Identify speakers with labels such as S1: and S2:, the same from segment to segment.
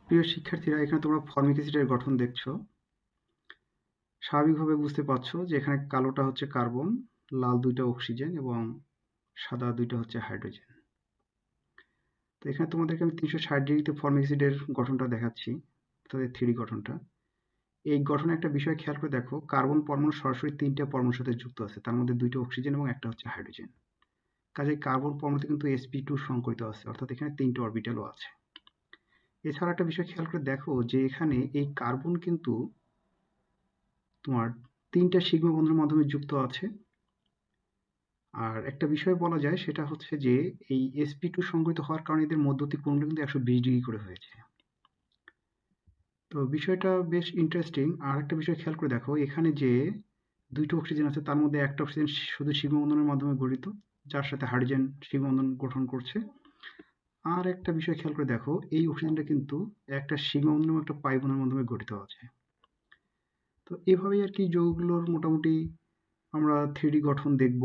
S1: প্রিয় শিক্ষার্থীরা, এখানে তোমরা ফর্মিক অ্যাসিডের গঠন দেখছো। স্বাভাবিকভাবে বুঝতে পারছো যে এখানে কালোটা হচ্ছে কার্বন, লাল দুইটা অক্সিজেন এবং সাদা দুইটা হচ্ছে হাইড্রোজেন। তো এখানে তোমাদেরকে আমি 360 ডিগ্রিতে ফর্মিক অ্যাসিডের গঠনটা দেখাচ্ছি, তাদের 3D গঠনটা। এই গঠনে একটা বিষয় খেয়াল করে দেখো, কার্বন পরমাণু সরাসরি 3টা পরমাণুর সাথে যুক্ত আছে, তার মধ্যে 2টা অক্সিজেন এবং একটা হচ্ছে হাইড্রোজেন। কাজেই কার্বন পরমাণুতে কিন্তু sp2 সংকরিত আছে, অর্থাৎ এখানে 3টে অরবিটালও আছে। এছাড়া একটা বিষয় খেয়াল করে দেখো যে এখানে এই কার্বন কিন্তু তোমার 3টা সিগমা বন্ধনের মাধ্যমে যুক্ত আছে। আর একটা বিষয় বলা যায় সেটা হচ্ছে যে এই sp2 সংঘটিত হওয়ার কারণে এদের মধ্যবর্তী কোণগুলো কিন্তু 120 ডিগ্রি করে হয়েছে। তো বিষয়টা বেশ ইন্টারেস্টিং। আর একটা বিষয় খেয়াল করে দেখো, এখানে যে 2টো অক্সিজেন আছে তার মধ্যে একটা অক্সিজেন শুধু সিগমা বন্ধনের মাধ্যমে গঠিত, যার সাথে হাইড্রোজেন সিগমা বন্ধন গঠন করছে। আর একটা বিষয় খেয়াল করে দেখো, এই অক্সিজেনটা কিন্তু একটা সিগমা বন্ধন এবং একটা পাই বন্ধনের মাধ্যমে গঠিত আছে। তো এভাবেই আর কি যৌগগুলোর মোটামুটি আমরা 3D গঠন দেখব।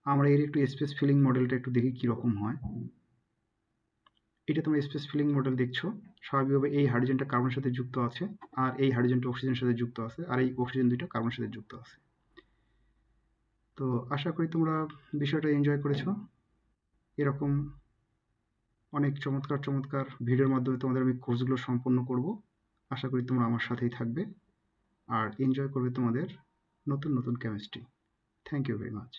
S1: আমরা এর একটু স্পেস ফিলিং মডেলটা একটু দেখি কিরকম হয়। এটা তোমরা স্পেস ফিলিং মডেল দেখছো। স্বাভাবিকভাবে এই হাইড্রোজেনটা কার্বনের সাথে যুক্ত আছে, আর এই হাইড্রোজেনটা অক্সিজেনের সাথে যুক্ত আছে, আর এই অক্সিজেন দুইটা কার্বনের সাথে যুক্ত আছে। তো আশা করি তোমরা বিষয়টা এনজয় করেছো। এরকম অনেক চমৎকার চমৎকার ভিডিওর মাধ্যমে তোমাদের আমি কোর্সগুলো সম্পন্ন করব। আশা করি তোমরা আমার সাথেই থাকবে আর এনজয় করবে তোমাদের নতুন নতুন chemistry. Thank you very much.